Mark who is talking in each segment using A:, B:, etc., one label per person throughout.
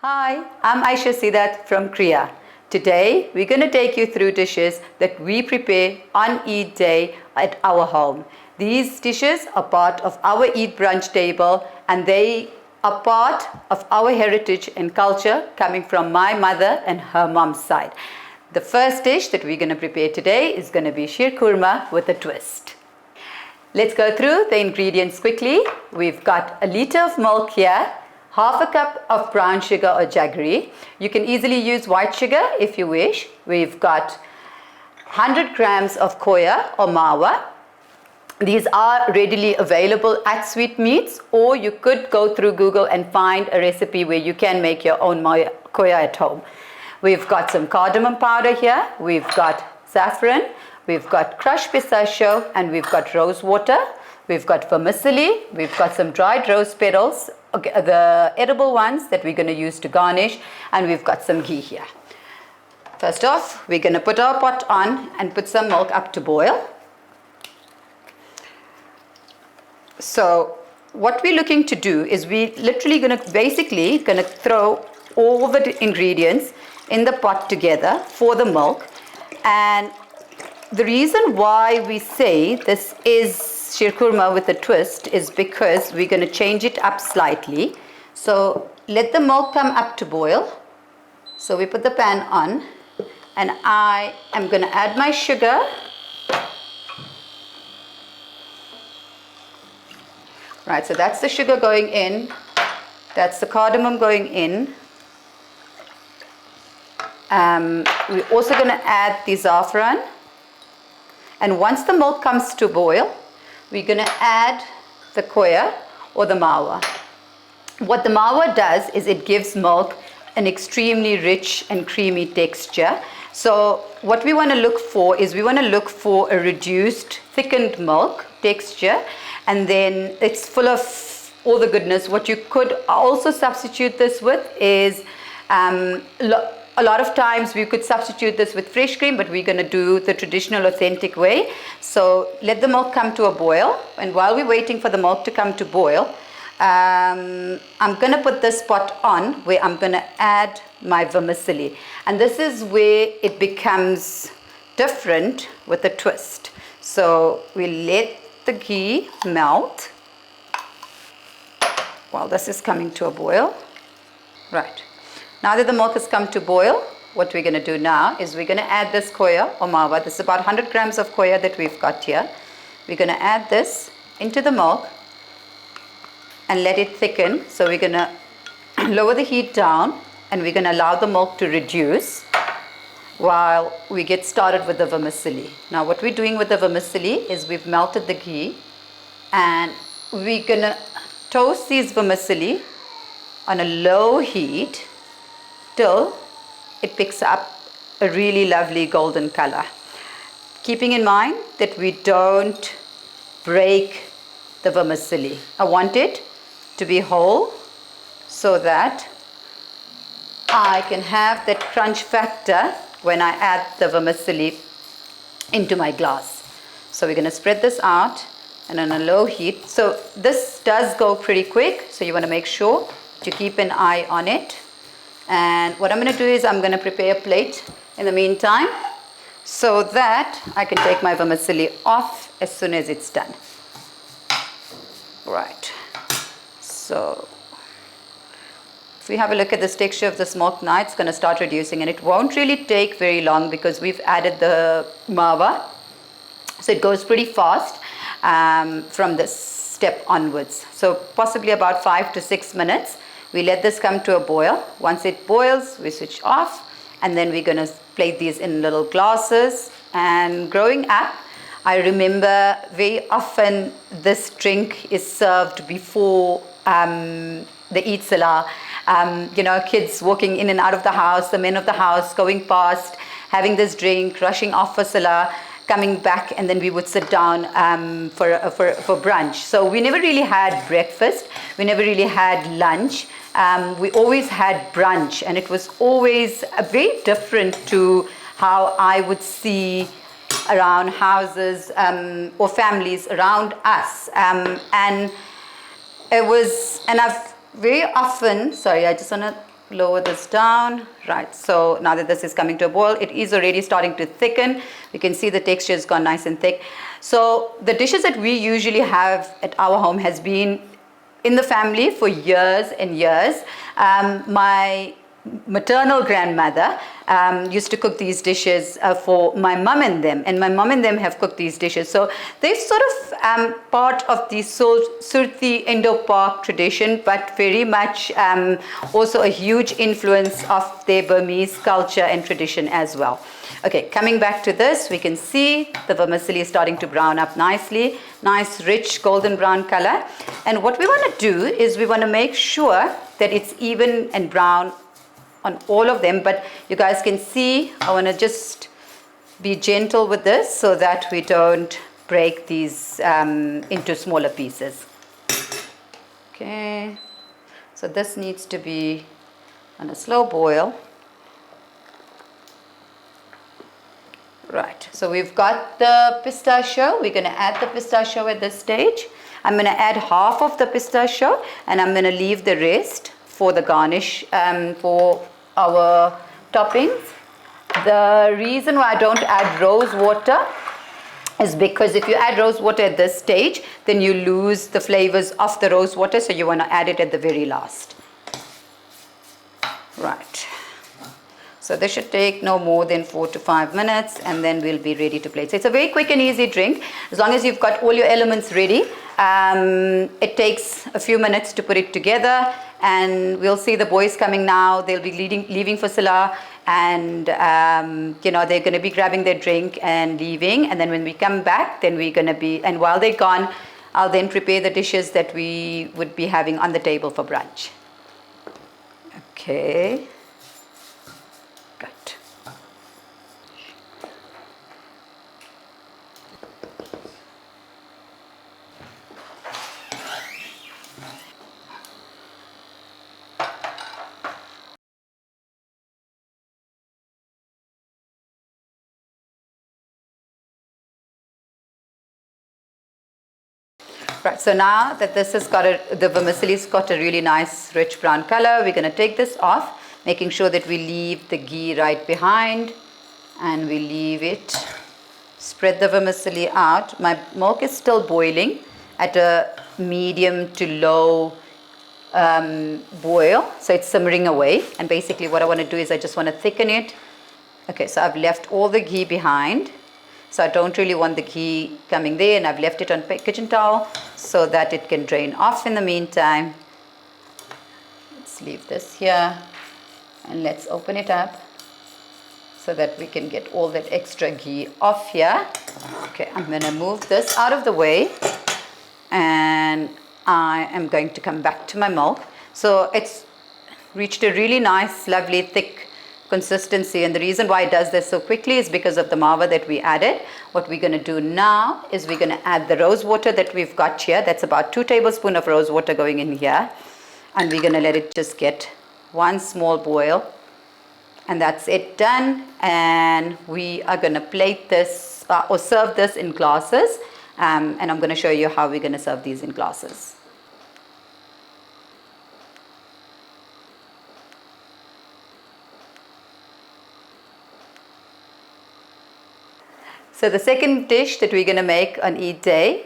A: Hi, I'm Sidat from Krea. Today, we're going to take you through dishes that we prepare on Eid Day at our home. These dishes are part of our Eid brunch table and they are part of our heritage and culture coming from my mother and her mom's side. The first dish that we're going to prepare today is going to be SheerKhurma with a twist. Let's go through the ingredients quickly. We've got a liter of milk here, half a cup of brown sugar or jaggery. You can easily use white sugar if you wish. We've got 100 grams of koya or mawa. These are readily available at sweetmeats, or you could go through Google and find a recipe where you can make your own koya at home. We've got some cardamom powder here. We've got saffron. We've got crushed pistachio, and we've got rose water. We've got vermicelli. We've got some dried rose petals, the edible ones that we're going to use to garnish, and we've got some ghee here. First off, we're going to put our pot on and put some milk up to boil. So what we're looking to do is we're literally going to throw all the ingredients in the pot together for the milk. And the reason why we say this is SheerKhurma with a twist is because we're going to change it up slightly. So let the milk come up to boil. So we put the pan on and I am going to add my sugar. Right, so that's the sugar going in. That's the cardamom going in. We're also going to add the saffron. And once the milk comes to boil, we're going to add the koya or the mawa. What the mawa does is it gives milk an extremely rich and creamy texture. So what we want to look for is we want to look for a reduced, thickened milk texture, and then it's full of all the goodness. What you could also substitute this with is a lot of times we could substitute this with fresh cream, but we're going to do the traditional authentic way. So let the milk come to a boil, and while we're waiting for the milk to come to boil, I'm going to put this pot on where I'm going to add my vermicelli. And this is where it becomes different with a twist. So we let the ghee melt while this is coming to a boil. Right. Now that the milk has come to boil, what we're going to do now is we're going to add this koya or mawa. This is about 100 grams of koya that we've got here. We're going to add this into the milk and let it thicken. So we're going to lower the heat down and we're going to allow the milk to reduce while we get started with the vermicelli. Now what we're doing with the vermicelli is we've melted the ghee and we're going to toast these vermicelli on a low heat till it picks up a really lovely golden color. Keeping in mind that we don't break the vermicelli. I want it to be whole so that I can have that crunch factor when I add the vermicelli into my glass. So we're going to spread this out and on a low heat. So this does go pretty quick, so you want to make sure to keep an eye on it. And what I'm going to do is I'm going to prepare a plate in the meantime so that I can take my vermicelli off as soon as it's done. Right. So if we have a look at this texture of this milk now, it's going to start reducing, and it won't really take very long because we've added the mawa. So it goes pretty fast from this step onwards. So possibly about 5 to 6 minutes. We let this come to a boil. Once it boils, we switch off, and then we're going to plate these in little glasses. And growing up, I remember very often this drink is served before the Eid Salah. Kids walking in and out of the house, the men of the house going past, having this drink, rushing off for Salah, coming back, and then we would sit down for brunch. So we never really had breakfast. We never really had lunch. We always had brunch, and it was always very different to how I would see around houses or families around us. And I've very often, sorry, I just want to lower this down. Right, so now that this is coming to a boil, it is already starting to thicken. You can see the texture has gone nice and thick. So the dishes that we usually have at our home has been in the family for years and years. My maternal grandmother used to cook these dishes for my mum and them, and my mum and them have cooked these dishes. So they're sort of part of the Surti Indo-Pak tradition, but very much also a huge influence of their Burmese culture and tradition as well. Okay, coming back to this, we can see the vermicelli is starting to brown up nicely. Nice, rich, golden brown color. And what we want to do is we want to make sure that it's even and brown on all of them. But you guys can see, I want to just be gentle with this so that we don't break these into smaller pieces. Okay, so this needs to be on a slow boil. Right, so we've got the pistachio. We're going to add the pistachio at this stage. I'm going to add half of the pistachio and I'm going to leave the rest for the garnish for our toppings. The reason why I don't add rose water is because if you add rose water at this stage, then you lose the flavors of the rose water, so you want to add it at the very last. Right. So this should take no more than 4 to 5 minutes and then we'll be ready to plate. So it's a very quick and easy drink. As long as you've got all your elements ready, it takes a few minutes to put it together, and we'll see the boys coming now. They'll be leaving for Salah, and they're going to be grabbing their drink and leaving, and then when we come back, then we're going to be, and while they're gone, I'll then prepare the dishes that we would be having on the table for brunch. Okay. Good. Right, so now that this has got the vermicelli's got a really nice rich brown color, we're going to take this off, making sure that we leave the ghee right behind, and we leave it, spread the vermicelli out. My milk is still boiling at a medium to low boil, so it's simmering away, and basically what I want to do is I just want to thicken it. Okay, so I've left all the ghee behind. So I don't really want the ghee coming there, and I've left it on kitchen towel so that it can drain off in the meantime. Let's leave this here and let's open it up so that we can get all that extra ghee off here. Okay, I'm going to move this out of the way and I am going to come back to my milk. So it's reached a really nice, lovely, thick consistency, and the reason why it does this so quickly is because of the mava that we added. What we're going to do now is we're going to add the rose water that we've got here. That's about 2 tablespoons of rose water going in here, and we're going to let it just get one small boil, and that's it done. And we are going to plate this or serve this in glasses, and I'm going to show you how we're going to serve these in glasses. So the second dish that we're going to make on Eid Day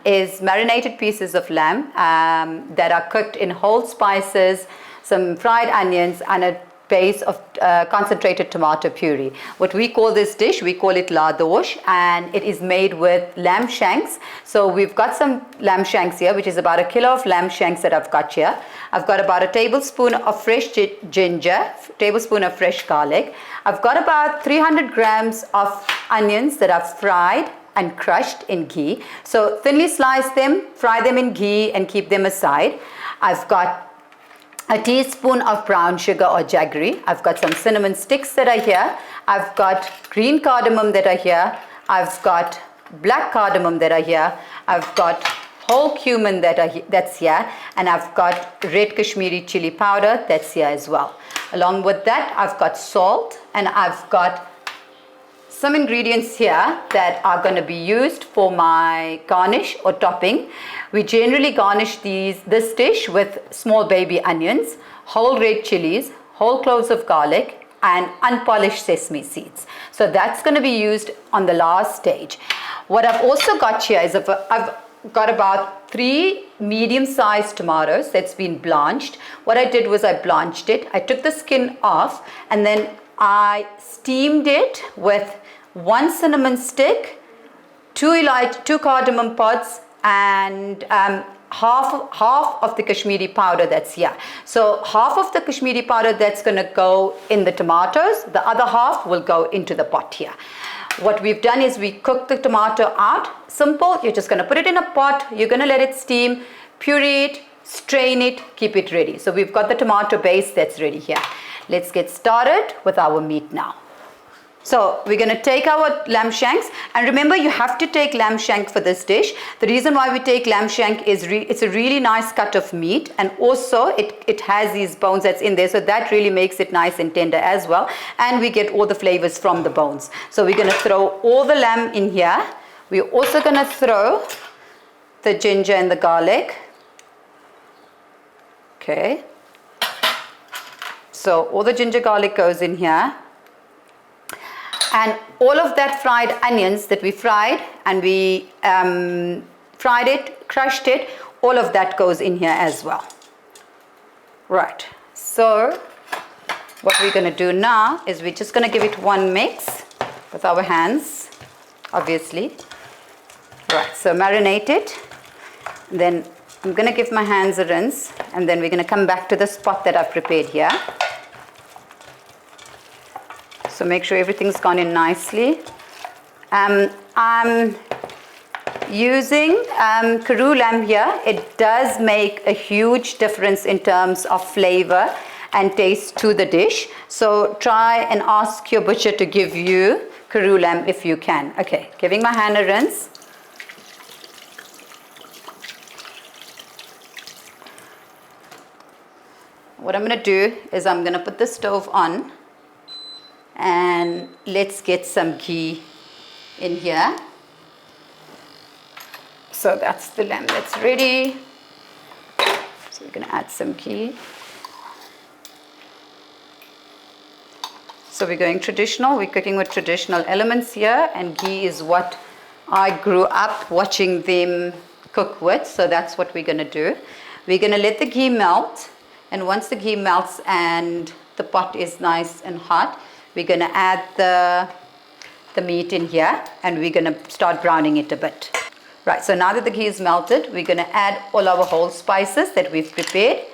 A: is marinated pieces of lamb that are cooked in whole spices, some fried onions, and a base of concentrated tomato puree. What we call this dish, we call it Ladosh, and it is made with lamb shanks. So we've got some lamb shanks here, which is about 1 kilo of lamb shanks that I've got here. I've got about a tablespoon of fresh ginger, tablespoon of fresh garlic. I've got about 300 grams of onions that I've fried and crushed in ghee. So thinly slice them, fry them in ghee, and keep them aside. I've got a teaspoon of brown sugar or jaggery. I've got some cinnamon sticks that are here. I've got green cardamom that are here. I've got black cardamom that are here. I've got whole cumin that's here, and I've got red Kashmiri chili powder that's here as well. Along with that, I've got salt, and I've got some ingredients here that are going to be used for my garnish or topping. We generally garnish this dish with small baby onions, whole red chilies, whole cloves of garlic, and unpolished sesame seeds. So that's going to be used on the last stage. What I've also got here is I've got about 3 medium-sized tomatoes that's been blanched. What I did was I blanched it, I took the skin off, and then I steamed it with 1 cinnamon stick, 2 cardamom pods, and half of the Kashmiri powder that's here. So half of the Kashmiri powder that's going to go in the tomatoes, the other half will go into the pot here. What we've done is we cooked the tomato out. Simple, you're just going to put it in a pot, you're going to let it steam, puree it, strain it, keep it ready. So we've got the tomato base that's ready here. Let's get started with our meat now. So we're going to take our lamb shanks, and remember you have to take lamb shank for this dish. The reason why we take lamb shank is it's a really nice cut of meat, and also it has these bones that's in there, so that really makes it nice and tender as well, and we get all the flavors from the bones. So we're going to throw all the lamb in here. We're also going to throw the ginger and the garlic. Okay. So all the ginger garlic goes in here. And all of that fried onions that we fried, and we fried it, crushed it, all of that goes in here as well. Right, so what we're going to do now is we're just going to give it one mix with our hands, obviously. Right, so marinate it. Then I'm going to give my hands a rinse, and then we're going to come back to the spot that I've prepared here. So make sure everything's gone in nicely. I'm using Karoo lamb here. It does make a huge difference in terms of flavor and taste to the dish. So try and ask your butcher to give you Karoo lamb if you can. Okay, giving my hand a rinse. What I'm going to do is I'm going to put the stove on. And let's get some ghee in here. So that's the lamb that's ready. So we're going to add some ghee. So we're going traditional. We're cooking with traditional elements here, and ghee is what I grew up watching them cook with. So that's what we're going to do. We're going to let the ghee melt, and once the ghee melts and the pot is nice and hot, we're going to add the meat in here, and we're going to start browning it a bit. Right, so now that the ghee is melted, we're going to add all our whole spices that we've prepared,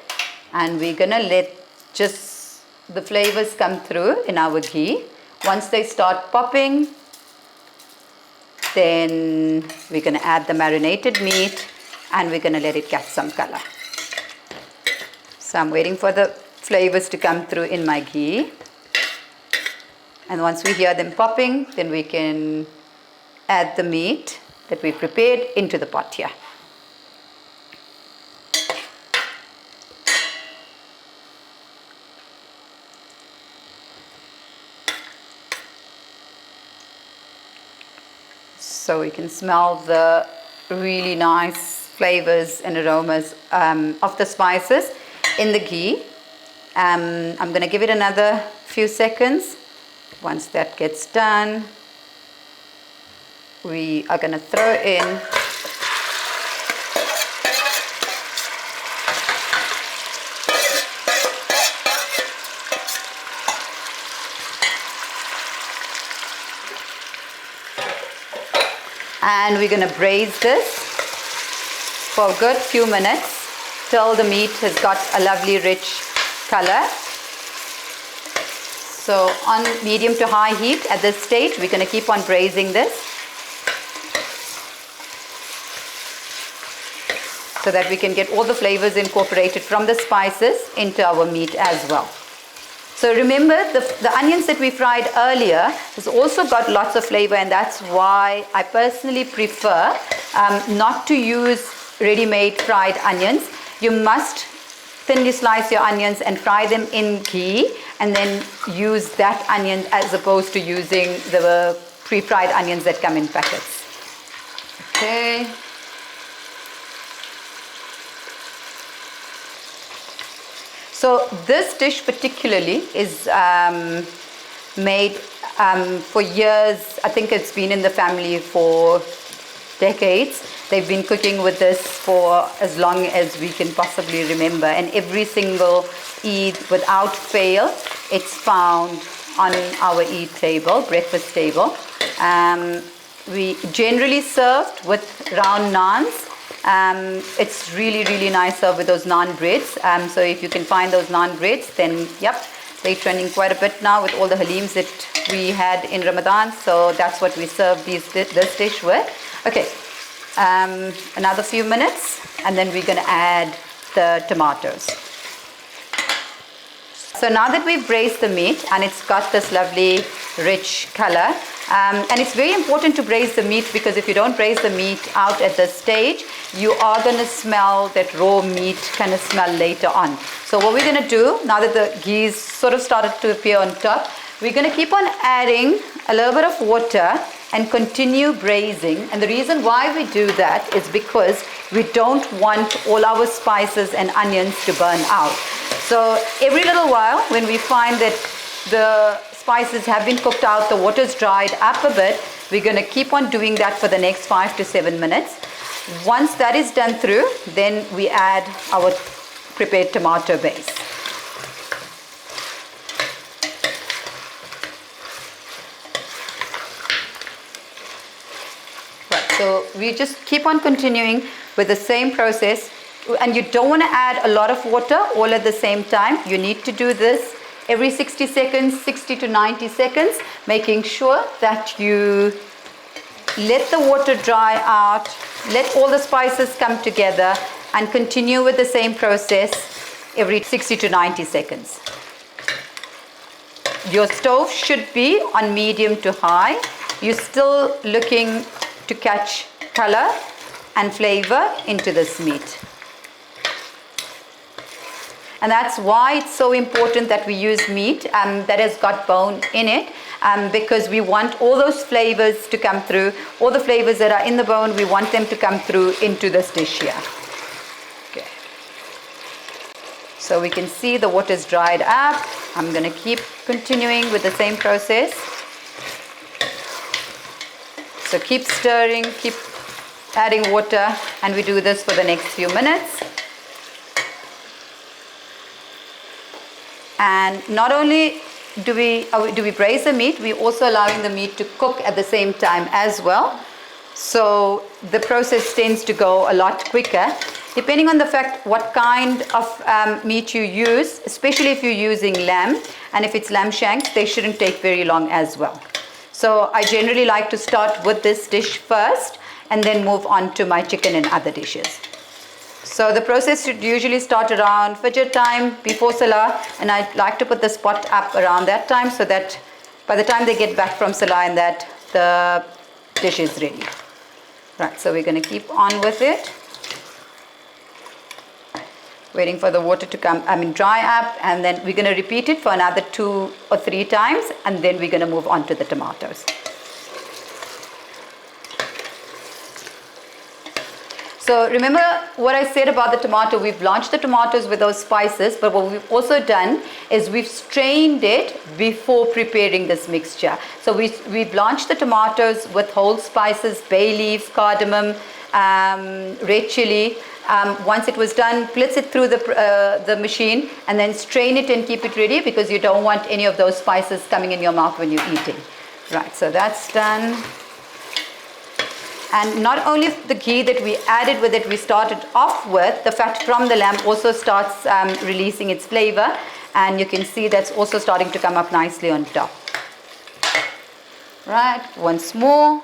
A: and we're going to let just the flavors come through in our ghee. Once they start popping, then we're going to add the marinated meat, and we're going to let it get some color. So I'm waiting for the flavors to come through in my ghee. And once we hear them popping, then we can add the meat that we prepared into the pot here. So we can smell the really nice flavors and aromas of the spices in the ghee. I'm going to give it another few seconds. Once that gets done, we are going to throw in and we're going to braise this for a good few minutes till the meat has got a lovely rich color. So on medium to high heat at this stage, we're going to keep on braising this so that we can get all the flavors incorporated from the spices into our meat as well. So remember, the onions that we fried earlier has also got lots of flavor, and that's why I personally prefer not to use ready-made fried onions. You must thinly slice your onions and fry them in ghee, and then use that onion as opposed to using the pre-fried onions that come in packets. Okay. So this dish particularly is made for years. I think it's been in the family for decades. They've been cooking with this for as long as we can possibly remember, and every single Eid, without fail, it's found on our Eid table, breakfast table. We generally served with round naans. It's really, really nice served with those naan breads. So if you can find those naan breads, then yep, they're trending quite a bit now with all the haleems that we had in Ramadan. So that's what we serve this dish with. Okay, another few minutes, and then we're going to add the tomatoes. So now that we've braised the meat and it's got this lovely rich color, and it's very important to braise the meat, because if you don't braise the meat out at this stage, you are going to smell that raw meat kind of smell later on. So what we're going to do, now that the ghee's sort of started to appear on top, we're going to keep on adding a little bit of water and continue braising. And the reason why we do that is because we don't want all our spices and onions to burn out. So every little while, when we find that the spices have been cooked out, the water's dried up a bit, we're going to keep on doing that for the next 5 to 7 minutes. Once that is done through, then we add our prepared tomato base. Right, so we just keep on continuing with the same process, and you don't want to add a lot of water all at the same time. You need to do this every 60 seconds, 60 to 90 seconds, making sure that you let the water dry out, let all the spices come together, and continue with the same process every 60 to 90 seconds. Your stove should be on medium to high. You're still looking to catch color and flavor into this meat. And that's why it's so important that we use meat that has got bone in it, because we want all those flavors to come through. All the flavors that are in the bone, we want them to come through into this dish here. Okay. So we can see the water's dried up. I'm going to keep continuing with the same process. So keep stirring, keep adding water, and we do this for the next few minutes. And not only do we braise the meat, we're also allowing the meat to cook at the same time as well. So the process tends to go a lot quicker, depending on the fact what kind of meat you use, especially if you're using lamb. And if it's lamb shanks, they shouldn't take very long as well. So I generally like to start with this dish first and then move on to my chicken and other dishes. So the process should usually start around Fajr time, before Salah, and I like to put the spot up around that time so that by the time they get back from Salah and that, the dish is ready. Right, so we're going to keep on with it. Waiting for the water to dry up, and then we're going to repeat it for another 2 or 3 times, and then we're going to move on to the tomatoes. So remember what I said about the tomato. We've blanched the tomatoes with those spices, but what we've also done is we've strained it before preparing this mixture. So we blanched the tomatoes with whole spices, bay leaf, cardamom, red chili. Once it was done, blitz it through the machine and then strain it and keep it ready, because you don't want any of those spices coming in your mouth when you're eating. Right, so that's done. And not only the ghee that we added with it, we started off with, the fat from the lamb also starts releasing its flavor, and you can see that's also starting to come up nicely on top. Right, once more.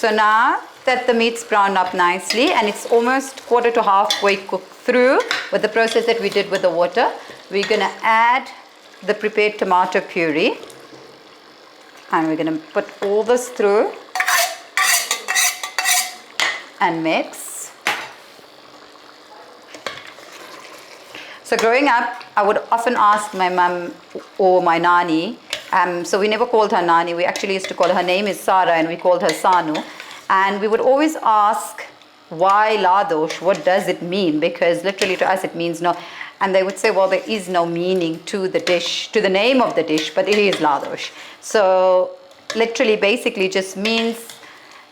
A: So now that the meat's browned up nicely and it's almost quarter to halfway cooked through with the process that we did with the water, we're going to add the prepared tomato puree. And we're going to put all this through and mix. So growing up, I would often ask my mum or my nani, so we never called her nani, we actually used to call her name is Sarah and we called her Sanu. And we would always ask, why Ladosh? What does it mean? Because literally to us it means no. And they would say, well, there is no meaning to the dish, to the name of the dish, but it is Ladosh. So literally basically just means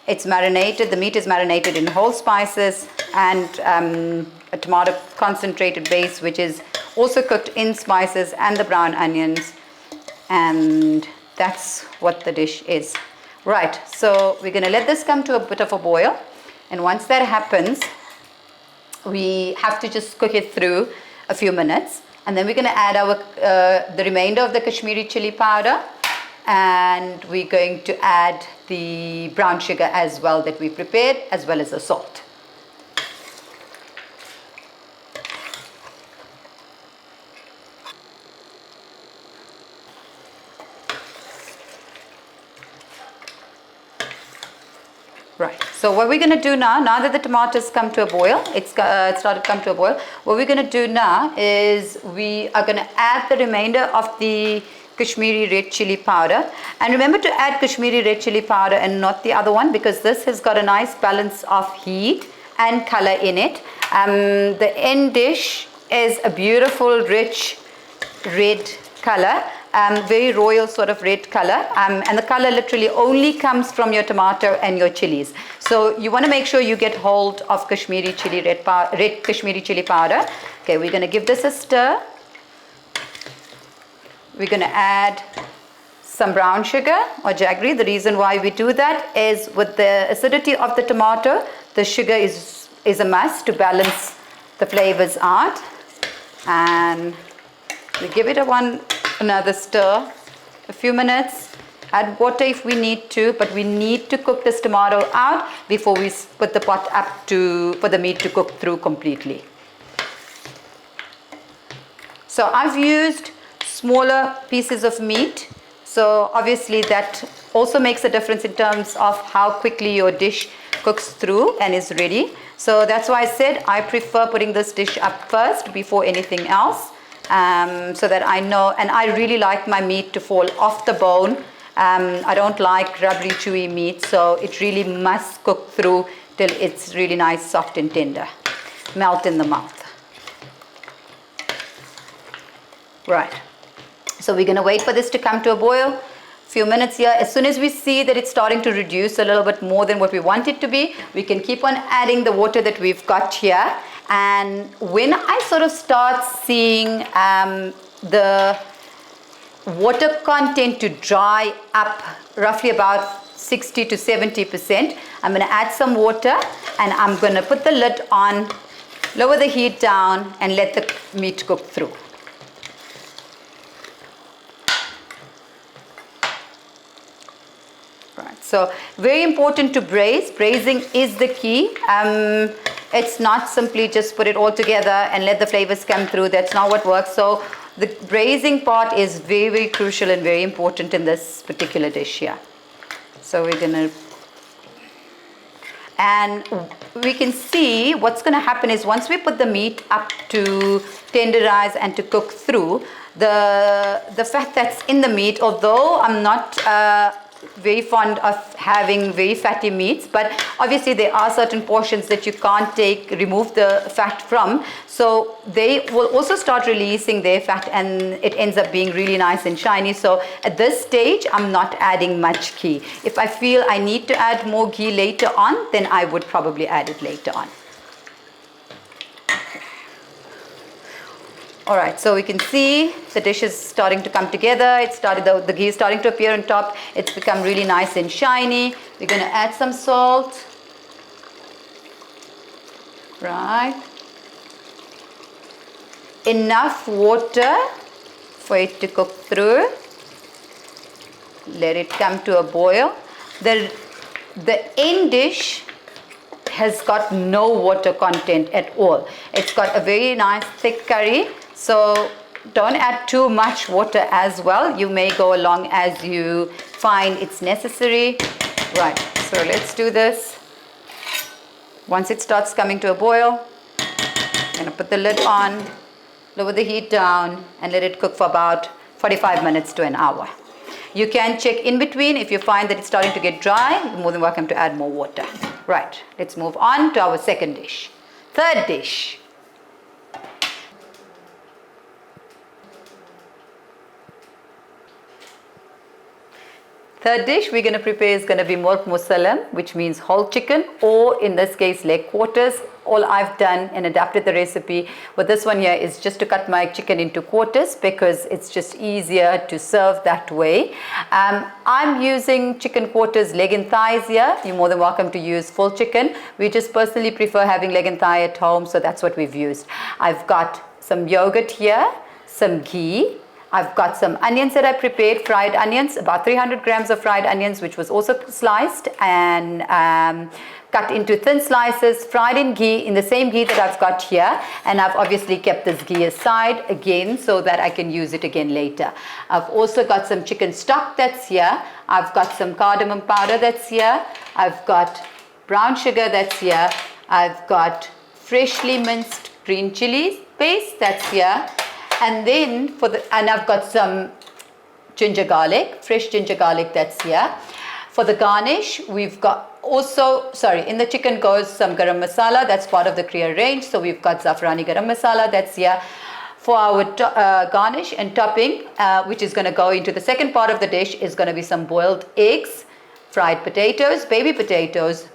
A: it's marinated, the meat is marinated in whole spices and a tomato concentrated base, which is also cooked in spices and the brown onions. And that's what the dish is. Right, so we're going to let this come to a bit of a boil. And once that happens, we have to just cook it through a few minutes. And then we're going to add our the remainder of the Kashmiri chili powder. And we're going to add the brown sugar as well that we prepared, as well as the salt. Right, so what we're going to do now that the tomatoes come to a boil, it started to come to a boil, what we're going to do now is we are going to add the remainder of the Kashmiri red chili powder. And remember to add Kashmiri red chili powder and not the other one, because this has got a nice balance of heat and color in it. The end dish is a beautiful, rich red color. Very royal sort of red color, and the color literally only comes from your tomato and your chilies. So you want to make sure you get hold of Kashmiri chili red Kashmiri chili powder. Okay, we're going to give this a stir. We're going to add some brown sugar or jaggery. The reason why we do that is with the acidity of the tomato, the sugar is a must to balance the flavors out. And we give it another stir, a few minutes, add water if we need to, but we need to cook this tomato out before we put the pot up for the meat to cook through completely. So I've used smaller pieces of meat, so obviously that also makes a difference in terms of how quickly your dish cooks through and is ready. So that's why I said I prefer putting this dish up first before anything else. So that I know, and I really like my meat to fall off the bone. I don't like rubbery, chewy meat, so it really must cook through till it's really nice, soft and tender. Melt in the mouth. Right. So we're going to wait for this to come to a boil. Few minutes here. As soon as we see that it's starting to reduce a little bit more than what we want it to be, we can keep on adding the water that we've got here. And when I sort of start seeing the water content to dry up roughly about 60 to 70%, I'm going to add some water and I'm going to put the lid on, lower the heat down and let the meat cook through. Right, so very important to braise. Braising is the key. It's not simply just put it all together and let the flavors come through. That's not what works. So the braising part is very, very crucial and very important in this particular dish here. So we're going to, and we can see what's going to happen is once we put the meat up to tenderize and to cook through, the fat that's in the meat, although I'm not very fond of having very fatty meats, but obviously there are certain portions that you can't remove the fat from, so they will also start releasing their fat and it ends up being really nice and shiny. So at this stage I'm not adding much ghee. If I feel I need to add more ghee later on, then I would probably add it later on. Alright, so we can see the dish is starting to come together. The ghee is starting to appear on top. It's become really nice and shiny. We're going to add some salt. Right. Enough water for it to cook through. Let it come to a boil. The end dish has got no water content at all. It's got a very nice thick curry. So don't add too much water as well. You may go along as you find it's necessary. Right, so let's do this. Once it starts coming to a boil, I'm going to put the lid on, lower the heat down, and let it cook for about 45 minutes to an hour. You can check in between. If you find that it's starting to get dry, you're more than welcome to add more water. Right, let's move on to our second dish. Third dish. Third dish we're going to prepare is going to be Murgh Mussalam, which means whole chicken, or in this case leg quarters. All I've done and adapted the recipe with this one here is just to cut my chicken into quarters because it's just easier to serve that way. I'm using chicken quarters, leg and thighs here. You're more than welcome to use full chicken. We just personally prefer having leg and thigh at home, so that's what we've used. I've got some yogurt here, some ghee. I've got some onions that I prepared, fried onions, about 300 grams of fried onions, which was also sliced and cut into thin slices, fried in ghee, in the same ghee that I've got here. And I've obviously kept this ghee aside again so that I can use it again later. I've also got some chicken stock that's here. I've got some cardamom powder that's here. I've got brown sugar that's here. I've got freshly minced green chilies paste that's here. And then I've got some ginger garlic, fresh ginger garlic that's here. For the garnish, we've got also, in the chicken goes some garam masala, that's part of the Krea range. So we've got zafrani garam masala that's here. For our garnish and topping, which is going to go into the second part of the dish, is going to be some boiled eggs, fried potatoes, baby potatoes.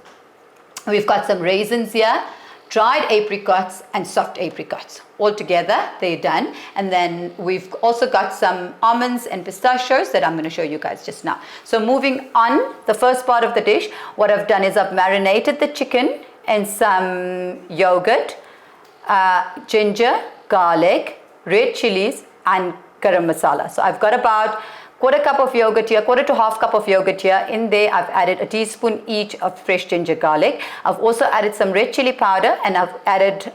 A: We've got some raisins here, dried apricots and soft apricots. All together, they're done. And then we've also got some almonds and pistachios that I'm going to show you guys just now. So moving on, the first part of the dish, what I've done is I've marinated the chicken in some yogurt, ginger, garlic, red chilies and garam masala. So I've got about quarter cup of yogurt here, quarter to half cup of yogurt here. In there, I've added a teaspoon each of fresh ginger garlic. I've also added some red chili powder and I've added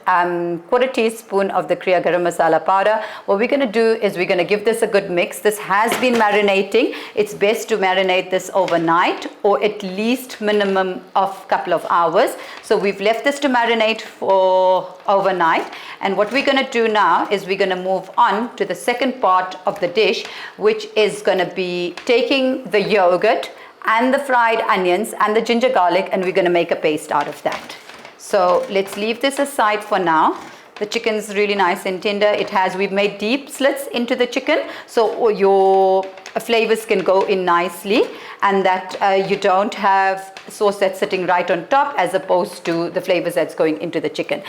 A: quarter teaspoon of the Krea garam masala powder. What we're going to do is we're going to give this a good mix. This has been marinating. It's best to marinate this overnight or at least minimum of a couple of hours. So we've left this to marinate for overnight. And what we're going to do now is we're going to move on to the second part of the dish, which is going to be taking the yogurt and the fried onions and the ginger garlic, and we're going to make a paste out of that. So let's leave this aside for now. The chicken's really nice and tender. We've made deep slits into the chicken, so your flavors can go in nicely, and that you don't have sauce that's sitting right on top as opposed to the flavors that's going into the chicken.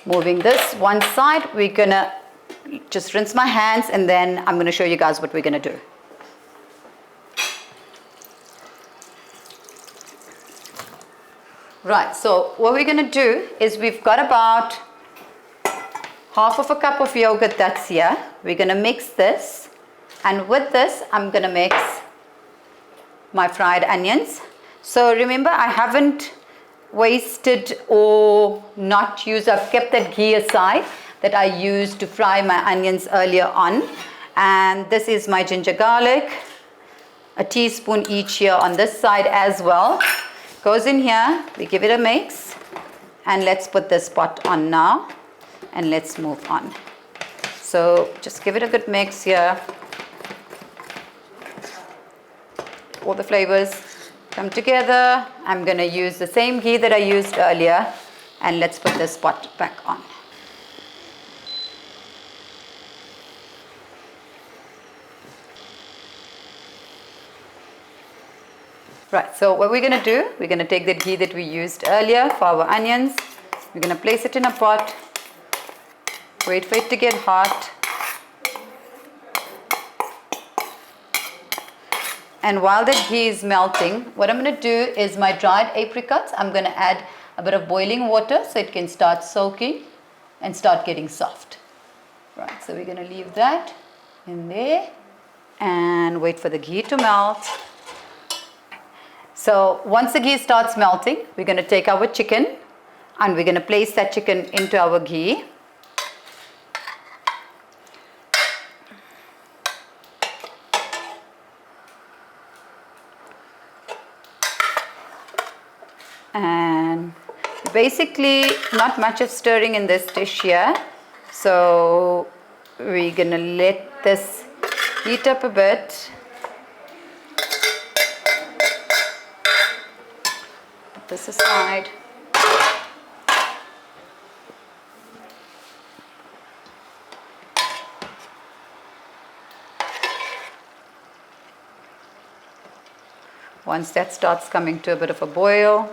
A: Moving this one side, we're gonna just rinse my hands and then I'm gonna show you guys what we're gonna do. Right, so what we're gonna do is we've got about half of a cup of yogurt that's here. We're gonna mix this, and with this I'm gonna mix my fried onions. So remember, I haven't wasted or not used. I've kept that ghee aside that I used to fry my onions earlier on. And this is my ginger garlic, a teaspoon each here on this side as well. Goes in here, we give it a mix, and let's put this pot on now and let's move on. So just give it a good mix here. All the flavors come together. I'm going to use the same ghee that I used earlier, and let's put this pot back on. Right, so what we're going to do, we're going to take the ghee that we used earlier for our onions. We're going to place it in a pot, wait for it to get hot. And while the ghee is melting, what I'm going to do is my dried apricots, I'm going to add a bit of boiling water so it can start soaking and start getting soft. Right, so we're going to leave that in there and wait for the ghee to melt. So once the ghee starts melting, we're going to take our chicken and we're going to place that chicken into our ghee. And basically not much of stirring in this dish here. So we're gonna let this heat up a bit. Put this aside. Once that starts coming to a bit of a boil,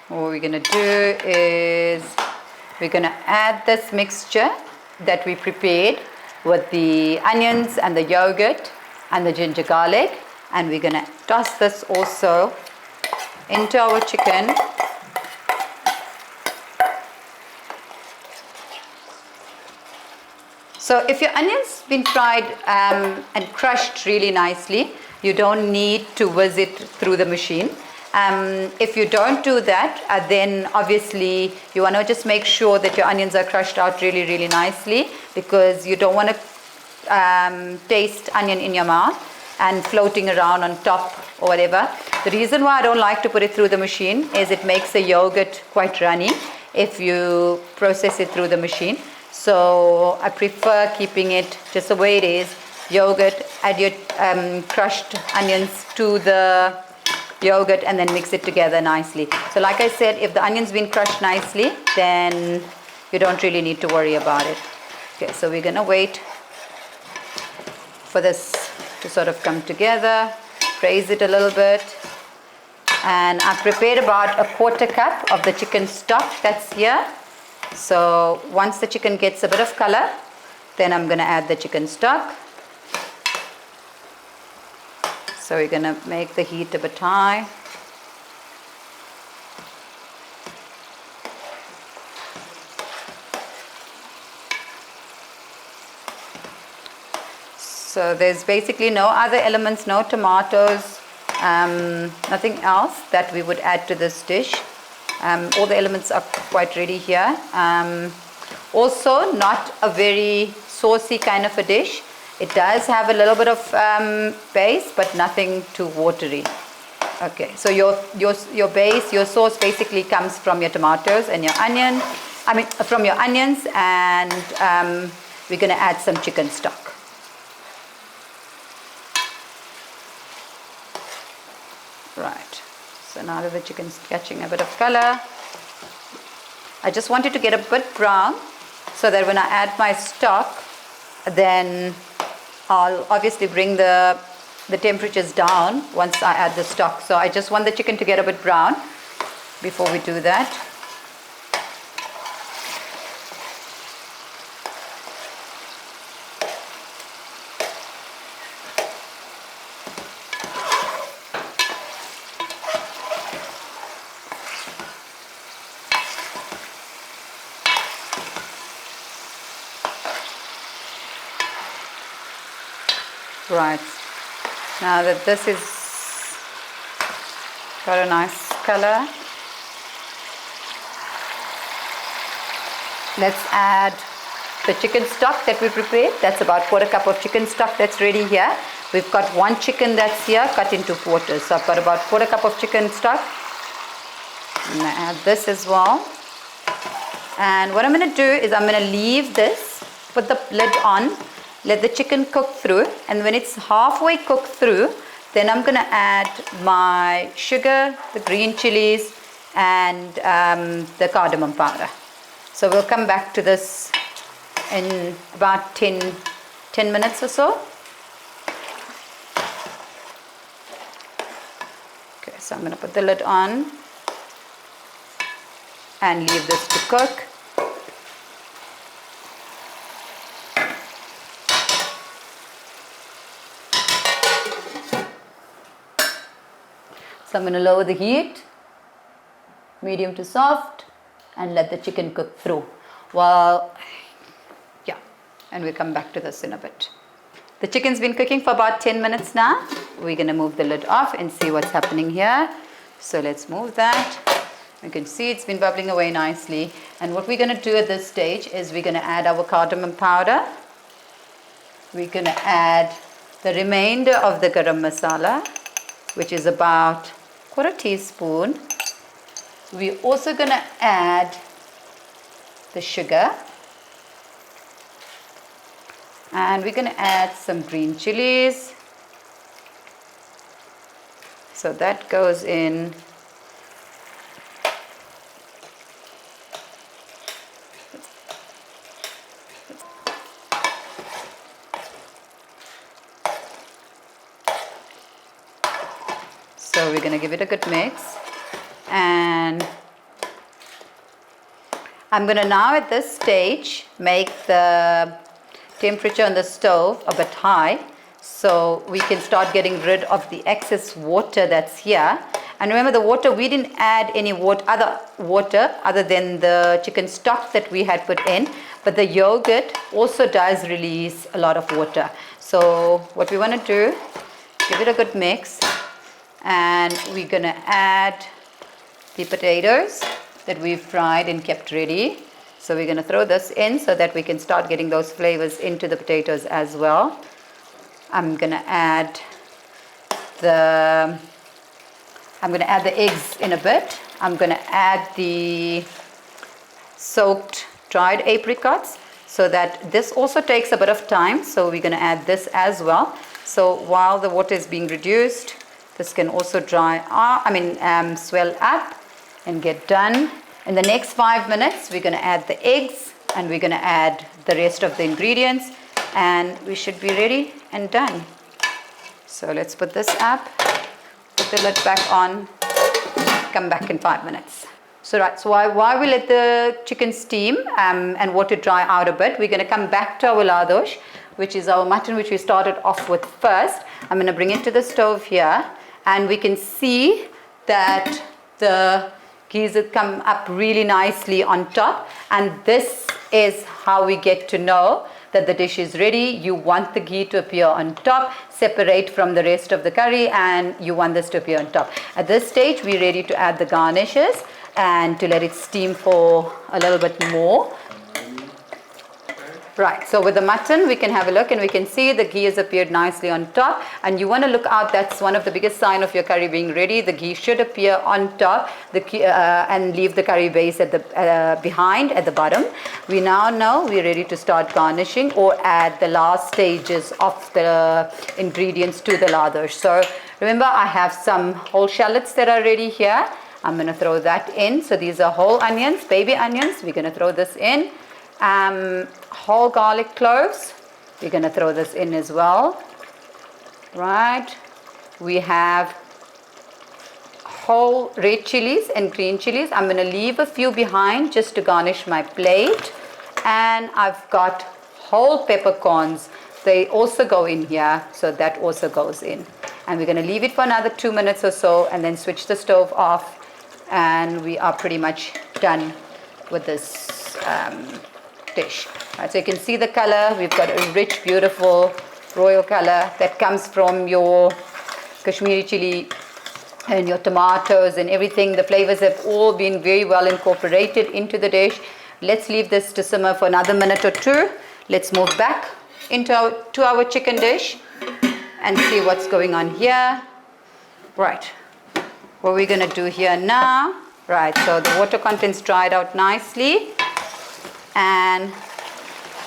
A: what we're going to do is we're going to add this mixture that we prepared with the onions and the yogurt and the ginger garlic, and we're going to toss this also into our chicken. So if your onions been fried and crushed really nicely, you don't need to whiz it through the machine. If you don't do that, then obviously you want to just make sure that your onions are crushed out really, really nicely, because you don't want to taste onion in your mouth and floating around on top or whatever. The reason why I don't like to put it through the machine is it makes the yogurt quite runny if you process it through the machine. So I prefer keeping it just the way it is. Yogurt, add your crushed onions to the yogurt and then mix it together nicely. So like I said, if the onion's been crushed nicely, then you don't really need to worry about it. Okay, so we're gonna wait for this to sort of come together, raise it a little bit. And I've prepared about a 1/4 cup of the chicken stock that's here. So once the chicken gets a bit of color, then I'm going to add the chicken stock. So we're going to make the heat a bit high. So there's basically no other elements, no tomatoes, nothing else that we would add to this dish. All the elements are quite ready here. Also not a very saucy kind of a dish. It does have a little bit of base, but nothing too watery. Okay, so your base, your sauce basically comes from your tomatoes and your onion. From your onions, and we're going to add some chicken stock. Right. So now that the chicken's catching a bit of color, I just want it to get a bit brown so that when I add my stock, then I'll obviously bring the temperatures down once I add the stock. So I just want the chicken to get a bit brown before we do that. Right, now that this is got a nice color, let's add the chicken stock that we prepared. That's about 1/4 cup of chicken stock that's ready here. We've got one chicken that's here cut into quarters. So I've got about 1/4 cup of chicken stock. I'm going to add this as well. And what I'm going to do is I'm going to leave this, put the lid on, let the chicken cook through, and when it's halfway cooked through, then I'm going to add my sugar, the green chilies, and the cardamom powder. So we'll come back to this in about 10 minutes or so. Okay, so I'm going to put the lid on and leave this to cook. So I'm going to lower the heat, medium to soft, and let the chicken cook through. And we'll come back to this in a bit. The chicken's been cooking for about 10 minutes now. We're going to move the lid off and see what's happening here. So let's move that. You can see it's been bubbling away nicely. And what we're going to do at this stage is we're going to add our cardamom powder. we're going to add the remainder of the garam masala, which is about quarter teaspoon. We're also going to add the sugar, and we're going to add some green chilies. So that goes in. So we're going to give it a good mix, and I'm going to now at this stage make the temperature on the stove a bit high so we can start getting rid of the excess water that's here. And remember, the water, we didn't add any other water other than the chicken stock that we had put in, but the yogurt also does release a lot of water. So what we want to do, give it a good mix, and we're going to add the potatoes that we've fried and kept ready. So we're going to throw this in so that we can start getting those flavors into the potatoes as well. I'm going to add the eggs in a bit. I'm going to add the soaked dried apricots, so that this also takes a bit of time. So we're going to add this as well. So while the water is being reduced, this can also swell up and get done. In the next 5 minutes, we're going to add the eggs, and we're going to add the rest of the ingredients, and we should be ready and done. So let's put this up, put the lid back on, come back in 5 minutes. So while we let the chicken steam and water dry out a bit, we're going to come back to our ladosh, which is our mutton, which we started off with first. I'm going to bring it to the stove here, and we can see that the ghees have come up really nicely on top, and this is how we get to know that the dish is ready. You want the ghee to appear on top, separate from the rest of the curry, and you want this to appear on top. At this stage, we're ready to add the garnishes and to let it steam for a little bit more. Right, so with the mutton, we can have a look and we can see the ghee has appeared nicely on top. And you want to look out, that's one of the biggest signs of your curry being ready. The ghee should appear on top and leave the curry base at the behind at the bottom. We now know we're ready to start garnishing or add the last stages of the ingredients to the ladosh. So remember, I have some whole shallots that are ready here. I'm going to throw that in. So these are whole onions, baby onions. We're going to throw this in. Whole garlic cloves, we're going to throw this in as well. Right, we have whole red chilies and green chilies. I'm going to leave a few behind just to garnish my plate. And I've got whole peppercorns, they also go in here, so that also goes in. And we're going to leave it for another 2 minutes or so, and then switch the stove off, and we are pretty much done with this dish. Right, so you can see the color. We've got a rich, beautiful royal color that comes from your Kashmiri chili and your tomatoes and everything. The flavors have all been very well incorporated into the dish. Let's leave this to simmer for another minute or two. Let's move back into our chicken dish and see what's going on here. Right, what we're going to do here now. Right, so the water contents dried out nicely. And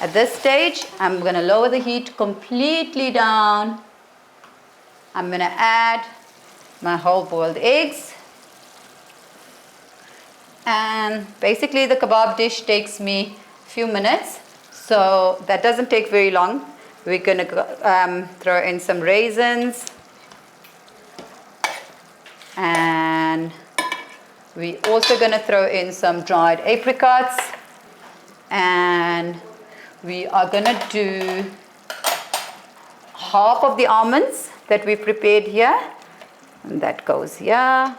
A: at this stage, I'm going to lower the heat completely down. I'm going to add my whole boiled eggs. And basically the kebab dish takes me a few minutes, so that doesn't take very long. We're going to throw in some raisins. And we're also going to throw in some dried apricots. And we are going to do half of the almonds that we prepared here, and that goes here.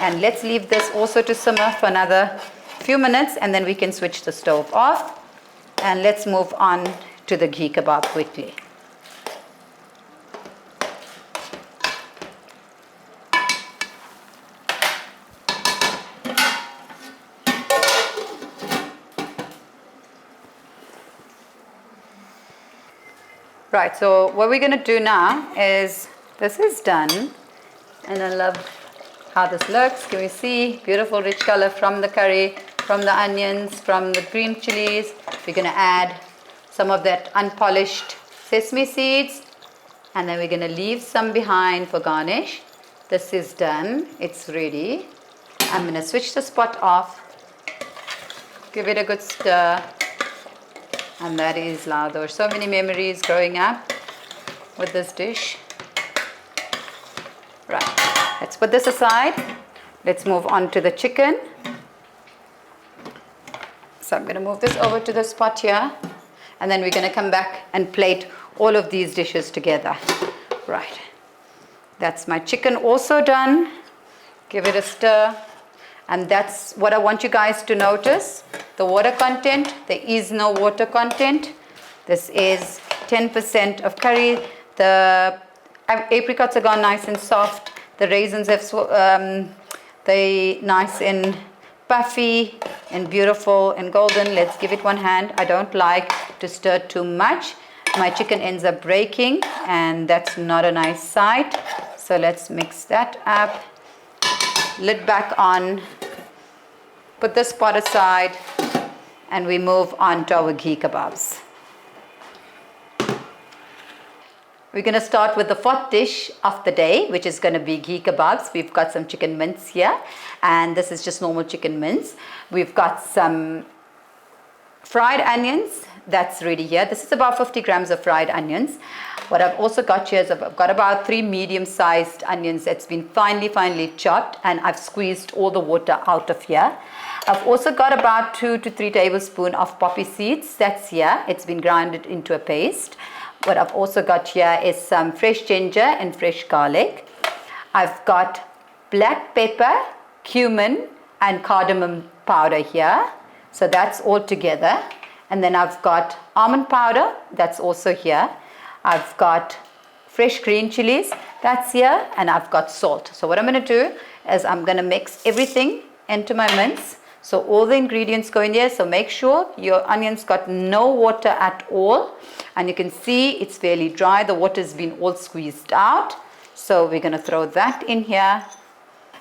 A: And let's leave this also to simmer for another few minutes, and then we can switch the stove off, and let's move on to the ghee kebab quickly. Right, so what we're going to do now is, this is done, and I love how this looks. Can we see? Beautiful rich color from the curry, from the onions, from the green chilies. We're going to add some of that unpolished sesame seeds, and then we're going to leave some behind for garnish. This is done, it's ready. I'm going to switch the spot off, give it a good stir, and that is Ladosh. So many memories growing up with this dish. Right, let's put this aside. Let's move on to the chicken. So I'm going to move this over to the spot here, and then we're going to come back and plate all of these dishes together. Right, that's my chicken also done. Give it a stir, and that's what I want you guys to notice. The water content, there is no water content. This is 10% of curry. The apricots have gone nice and soft. The raisins have they nice and puffy and beautiful and golden. Let's give it one hand. I don't like to stir too much. My chicken ends up breaking, and that's not a nice sight. So let's mix that up. Lid back on. Put this pot aside, and we move on to our ghee kebabs. We're going to start with the fourth dish of the day, which is going to be ghee kebabs. We've got some chicken mince here, and this is just normal chicken mince. We've got some fried onions. That's ready here. This is about 50 grams of fried onions. What I've also got here is I've got about 3 medium-sized onions that's been finely chopped, and I've squeezed all the water out of here. I've also got about 2 to 3 tablespoons of poppy seeds. That's here. It's been grinded into a paste. What I've also got here is some fresh ginger and fresh garlic. I've got black pepper, cumin, and cardamom powder here. So that's all together. And then I've got almond powder. That's also here. I've got fresh green chilies. That's here. And I've got salt. So what I'm going to do is I'm going to mix everything into my mince. So all the ingredients go in there. So make sure your onions got no water at all. And you can see it's fairly dry. The water's been all squeezed out. So we're going to throw that in here.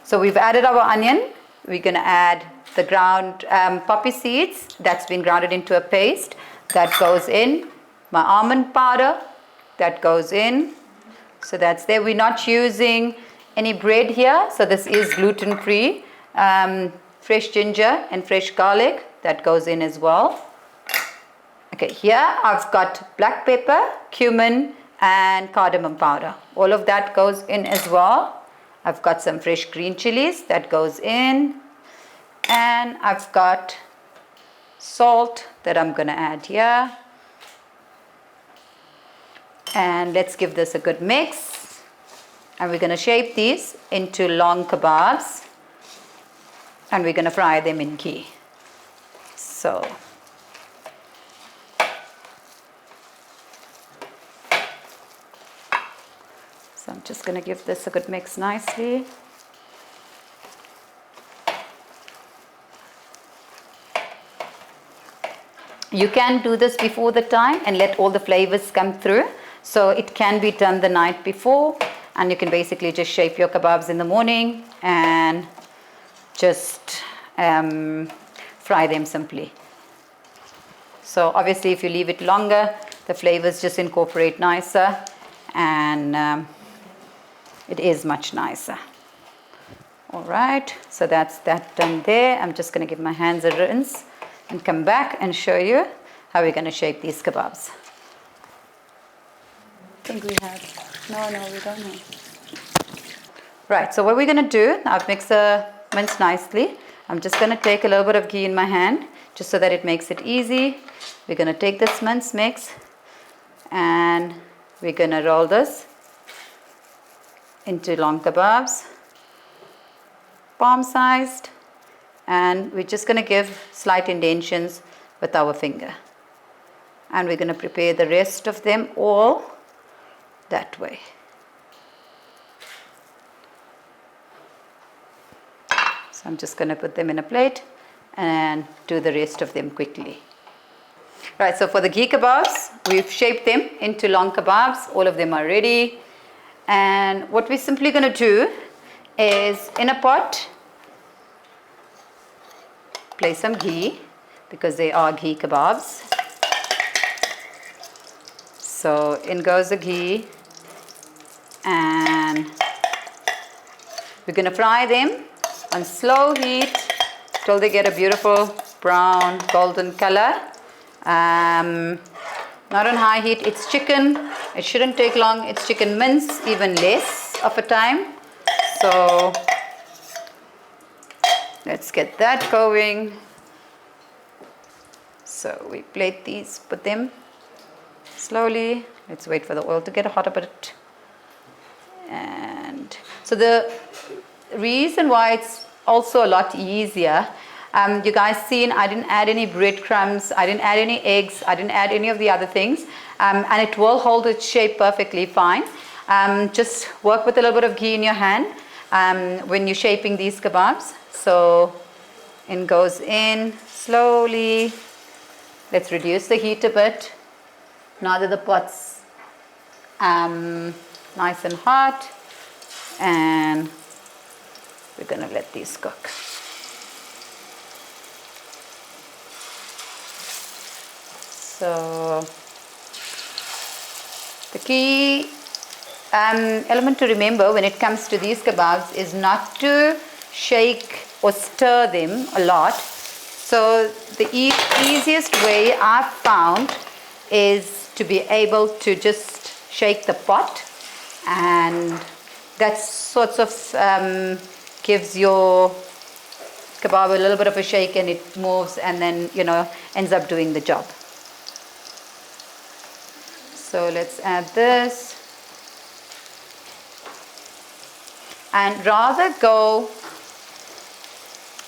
A: So we've added our onion. We're going to add the ground poppy seeds. That's been grounded into a paste. That goes in. My almond powder. That goes in. So that's there. We're not using any bread here. So this is gluten-free. Fresh ginger and fresh garlic, that goes in as well. Okay, here I've got black pepper, cumin, and cardamom powder. All of that goes in as well. I've got some fresh green chilies, that goes in. And I've got salt that I'm going to add here. And let's give this a good mix. And we're going to shape these into long kebabs. And we're going to fry them in ghee. So I'm just going to give this a good mix nicely. You can do this before the time and let all the flavors come through. So it can be done the night before, and you can basically just shape your kebabs in the morning and just fry them simply. So obviously if you leave it longer, the flavors just incorporate nicer, and it is much nicer. All right, so that's that done there. I'm just going to give my hands a rinse and come back and show you how we're going to shape these kebabs. I think we have, no, we don't have. Right, so what we're going to do, I've mixed the mince nicely. I'm just going to take a little bit of ghee in my hand just so that it makes it easy. We're going to take this mince mix and we're going to roll this into long kebabs, palm sized, and we're just going to give slight indentions with our finger. And we're going to prepare the rest of them all that way. So I'm just going to put them in a plate and do the rest of them quickly. Right, so for the ghee kebabs, we've shaped them into long kebabs. All of them are ready. And what we're simply going to do is, in a pot, place some ghee, because they are ghee kebabs. So in goes the ghee, and we're going to fry them on slow heat till they get a beautiful brown golden color. Not on high heat. It's chicken. It shouldn't take long. It's chicken mince, even less of a time. So let's get that going. So we plate these, put them slowly. Let's wait for the oil to get hot a bit. And so the reason why it's also a lot easier, you guys seen I didn't add any breadcrumbs, I didn't add any eggs, I didn't add any of the other things, and it will hold its shape perfectly fine. Just work with a little bit of ghee in your hand when you're shaping these kebabs. So it goes in slowly. Let's reduce the heat a bit. Now that the pot's nice and hot, and we're going to let these cook. So the key element to remember when it comes to these kebabs is not to shake or stir them a lot. So the easiest way I've found is to be able to just shake the pot, and that sort of gives your kebab a little bit of a shake, and it moves, and then ends up doing the job. So let's add this, and rather go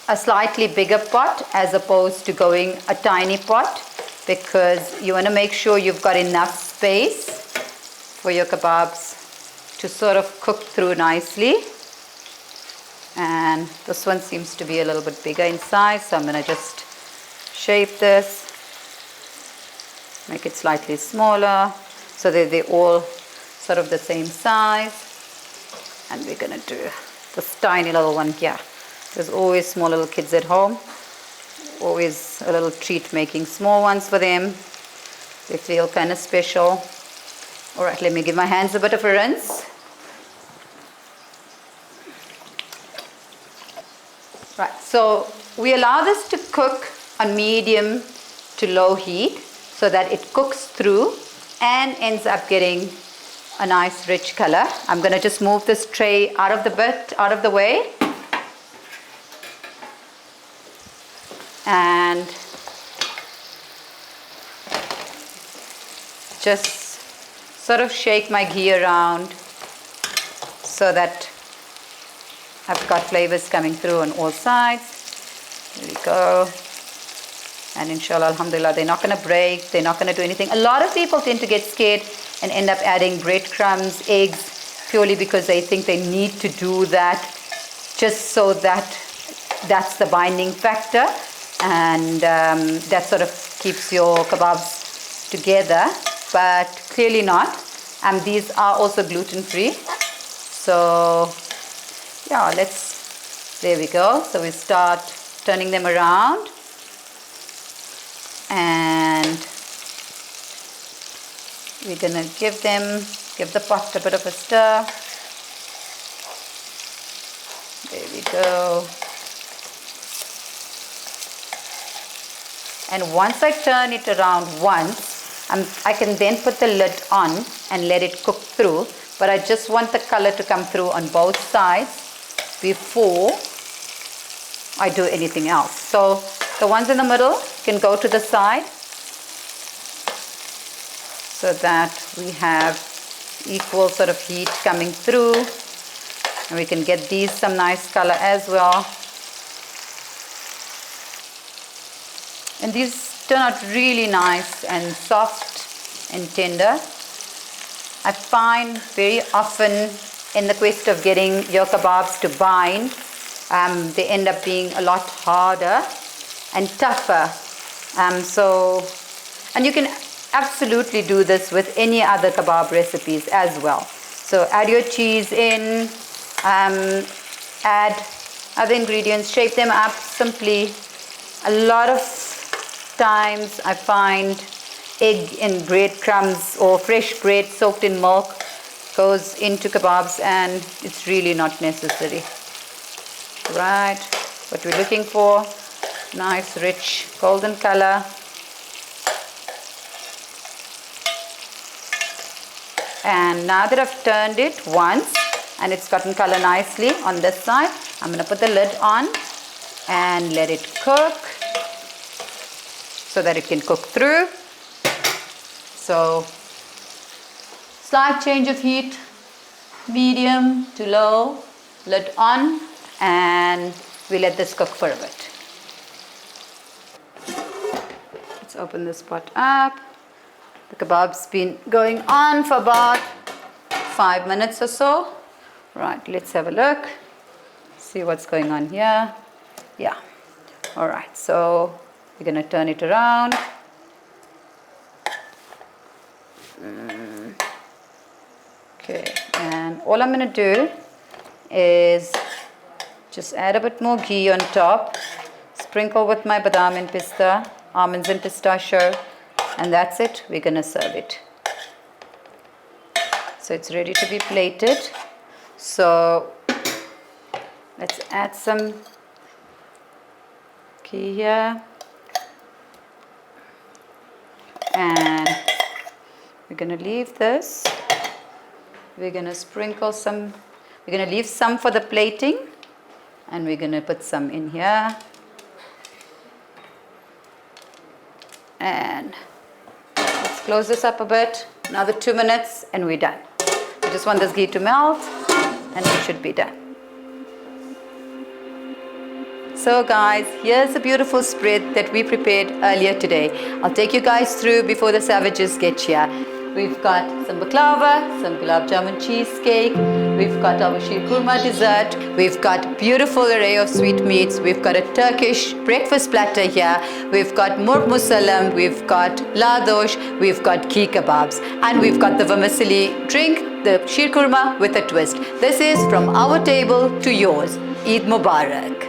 A: a slightly bigger pot as opposed to going a tiny pot, because you want to make sure you've got enough space for your kebabs to sort of cook through nicely. And this one seems to be a little bit bigger in size, so I'm going to just shape this, make it slightly smaller so that they're all sort of the same size. And we're going to do this tiny little one here. There's always small little kids at home, always a little treat making small ones for them. They feel kind of special. All right, let me give my hands a bit of a rinse. Right, so we allow this to cook on medium to low heat so that it cooks through and ends up getting a nice rich color. I'm going to just move this tray out of the way. And just sort of shake my ghee around so that I've got flavors coming through on all sides. There we go. And inshallah, alhamdulillah, they're not going to break, they're not going to do anything. A lot of people tend to get scared and end up adding breadcrumbs, eggs, purely because they think they need to do that just so that that's the binding factor. And that sort of keeps your kebabs together, but clearly not. And these are also gluten-free. So yeah, there we go. So we start turning them around, and we're gonna give the pot a bit of a stir. There we go. And once I turn it around once, I can then put the lid on and let it cook through. But I just want the color to come through on both sides before I do anything else. So the ones in the middle can go to the side so that we have equal sort of heat coming through. And we can get these some nice color as well. And these turn out really nice and soft and tender. I find very often in the quest of getting your kebabs to bind, they end up being a lot harder and tougher. So And you can absolutely do this with any other kebab recipes as well. So add your cheese in, add other ingredients, shape them up simply. A lot of times I find egg in breadcrumbs or fresh bread soaked in milk goes into kebabs, and it's really not necessary. Right, what we're looking for, nice rich golden color. And now that I've turned it once and it's gotten color nicely on this side, I'm going to put the lid on and let it cook so that it can cook through. So slight change of heat, medium to low, lid on, and we let this cook for a bit. Let's open this pot up. The kebab's been going on for about 5 minutes or so. Right, let's have a look. See what's going on here. Yeah. All right, so we're going to turn it around. Okay, and all I'm going to do is just add a bit more ghee on top, sprinkle with my badam and pista, almonds and pistachio, and that's it. We're going to serve it. So it's ready to be plated. So let's add some ghee here. And we're going to leave this. We're going to sprinkle some, we're going to leave some for the plating, and we're going to put some in here. And let's close this up a bit. Another 2 minutes and we're done. We just want this ghee to melt and we should be done. So guys, here's a beautiful spread that we prepared earlier today. I'll take you guys through before the savages get here. We've got some baklava, some gulab jamun cheesecake, we've got our SheerKhurma dessert, we've got beautiful array of sweetmeats, we've got a Turkish breakfast platter here, we've got Murgh Mussalam, we've got Ladosh, we've got Ghee kebabs, and we've got the vermicelli drink, the SheerKhurma with a twist. This is from our table to yours. Eid Mubarak.